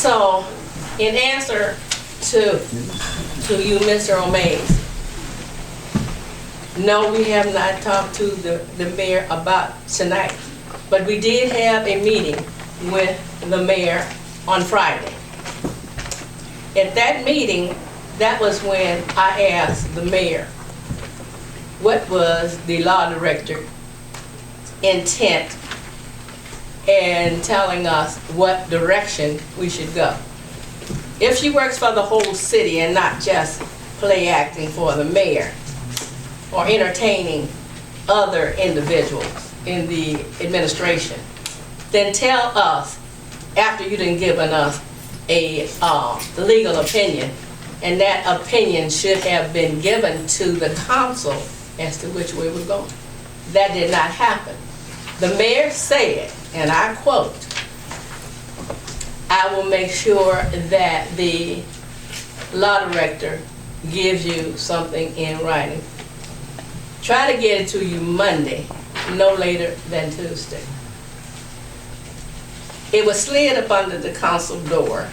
So, in answer to you, Mr. O'Mays, no, we have not talked to the mayor about tonight, but we did have a meeting with the mayor on Friday. At that meeting, that was when I asked the mayor what was the law director intent and telling us what direction we should go. If she works for the whole city and not just play acting for the mayor or entertaining other individuals in the administration, then tell us, after you done given us a legal opinion, and that opinion should have been given to the council as to which way we're going. That did not happen. The mayor said, and I quote, "I will make sure that the law director gives you something in writing. Try to get it to you Monday, no later than Tuesday." It was slid up under the council door,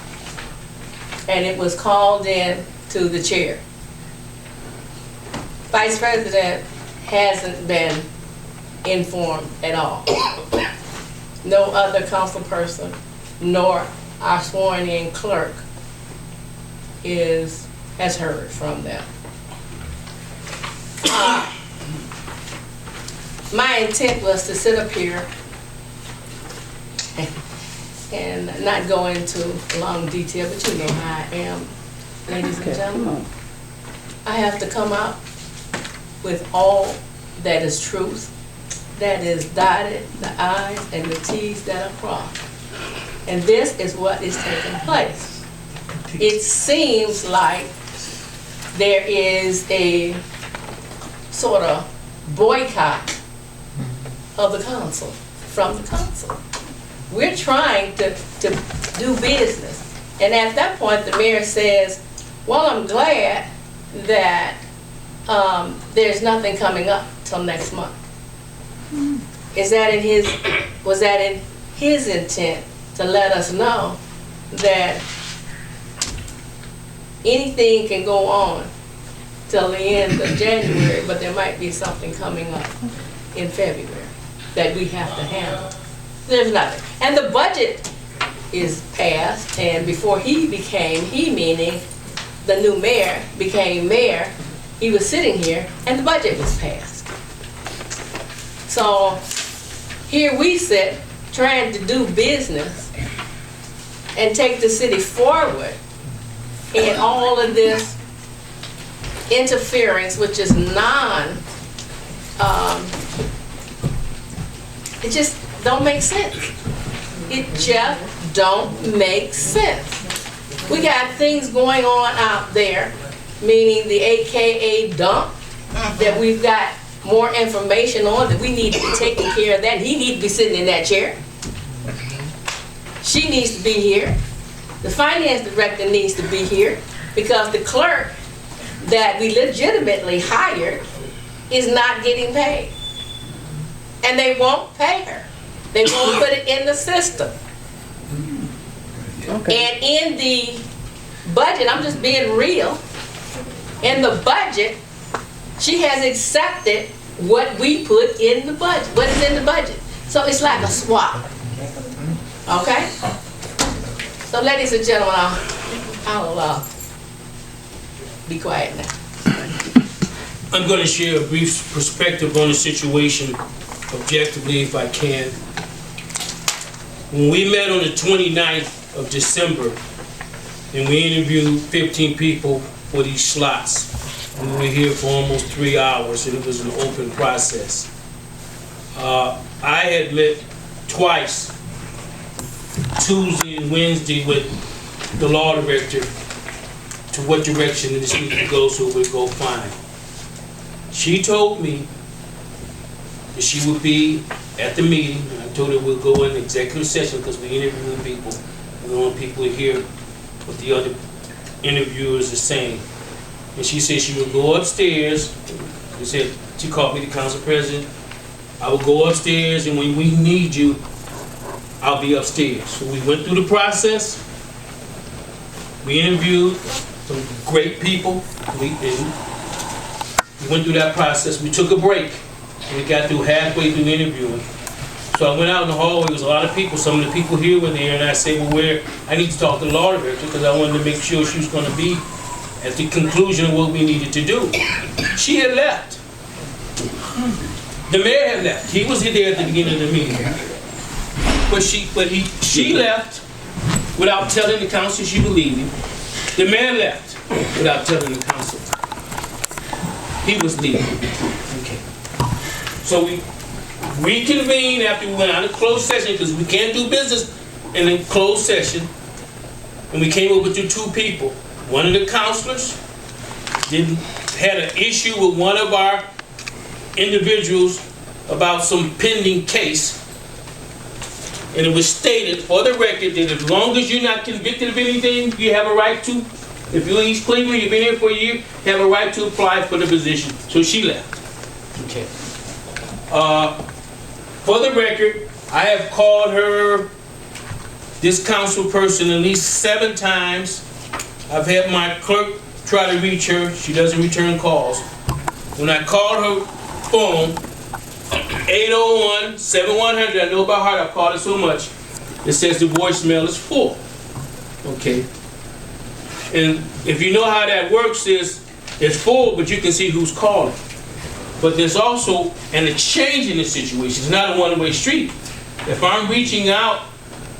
and it was called in to the chair. Vice President hasn't been informed at all. No other council person, nor our sworn-in clerk has heard from them. My intent was to sit up here and not go into long detail, but you know how I am, ladies and gentlemen. I have to come out with all that is truth, that is dotted, the I's and the T's that are crossed. And this is what is taking place. It seems like there is a sort of boycott of the council, from the council. We're trying to do business. And at that point, the mayor says, well, I'm glad that there's nothing coming up till next month. Was that in his intent to let us know that anything can go on till the end of January, but there might be something coming up in February that we have to handle? There's nothing. And the budget is passed, and before he meaning the new mayor, became mayor, he was sitting here and the budget was passed. So here we sit trying to do business and take the city forward, and all of this interference, which is it just don't make sense. It just don't make sense. We got things going on out there, meaning the AKA dump, that we've got more information on, that we need to be taking care of that. He needs to be sitting in that chair. She needs to be here. The finance director needs to be here, because the clerk that we legitimately hired is not getting paid. And they won't pay her. They won't put it in the system. Okay. And in the budget, I'm just being real, in the budget, she has accepted what we put in the budget, what is in the budget. So it's like a swap. Okay? So ladies and gentlemen, I'll be quiet now. I'm going to share a brief perspective on the situation, objectively if I can. When we met on the 29th of December, and we interviewed 15 people for these slots, we were here for almost 3 hours, and it was an open process. I had met twice, Tuesday and Wednesday, with the law director to what direction this needs to go so we'll go fine. She told me that she would be at the meeting, and I told her we'll go in executive session because we interviewing people. We want people to hear what the other interviewers are saying. And she said she would go upstairs. She called me the council president. I will go upstairs, and when we need you, I'll be upstairs. So we went through the process. We interviewed some great people. We went through that process. We took a break. We got through halfway through interviewing. So I went out in the hallway. There was a lot of people. Some of the people here were there, and I said, well, I need to talk to the law director because I wanted to make sure she was going to be at the conclusion of what we needed to do. She had left. The mayor had left. He was there at the beginning of the meeting. She left without telling the council she was leaving. The mayor left without telling the council he was leaving. Okay. So we reconvened after we went out of closed session because we can't do business in a closed session. And we came up with the two people. One of the counselors had an issue with one of our individuals about some pending case. And it was stated for the record that as long as you're not convicted of anything, you have a right to, if you're in East Cleveland, you've been here for a year, you have a right to apply for the position. So she left. Okay. For the record, I have called her, this council person, at least 7 times. I've had my clerk try to reach her. She doesn't return calls. When I called her phone, 801-7100, I know by heart, I've called it so much, it says the voicemail is full. Okay. And if you know how that works, it's full, but you can see who's calling. But there's also an exchange in this situation. It's not a one-way street. If I'm reaching out,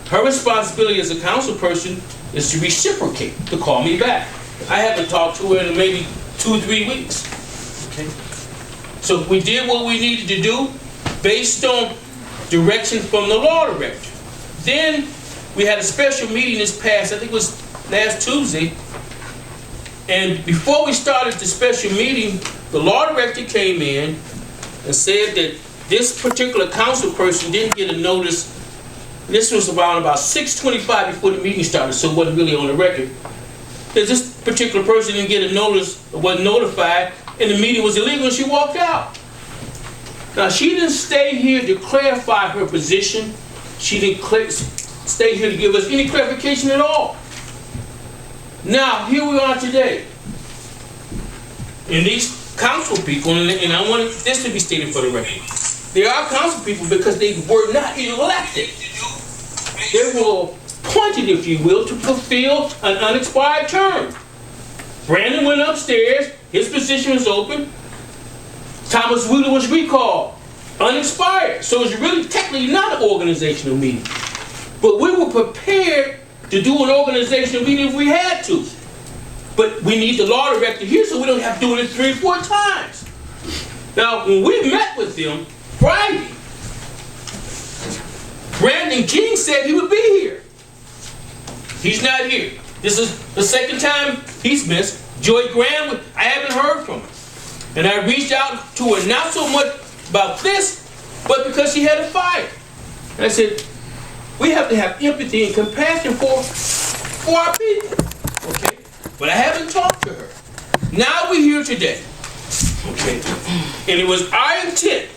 her responsibility as a council person is to reciprocate, to call me back. I haven't talked to her in maybe 2 or 3 weeks. Okay. So we did what we needed to do based on direction from the law director. Then we had a special meeting this past, I think it was last Tuesday. And before we started the special meeting, the law director came in and said that this particular council person didn't get a notice. This was around about 6:25 before the meeting started, so it wasn't really on the record. That this particular person didn't get a notice, or wasn't notified, and the meeting was illegal, and she walked out. Now, she didn't stay here to clarify her position. She didn't stay here to give us any clarification at all. Now, here we are today. And these council people, and I want this to be stated for the record, they are council people because they were not elected. They were appointed, if you will, to fulfill an unexpired term. Brandon went upstairs, his position was open. Thomas Wheeler was recalled, unexpired. So it's really technically not an organizational meeting. But we were prepared to do an organizational meeting if we had to. But we need the law director here so we don't have to do it 3 or 4 times. Now, when we met with them Friday, Brandon King said he would be here. He's not here. This is the second time he's missed. Joei Graham, I haven't heard from her. And I reached out to her, not so much about this, but because she had a fire. And I said, we have to have empathy and compassion for our people. Okay? But I haven't talked to her. Now we're here today. Okay? And it was our intent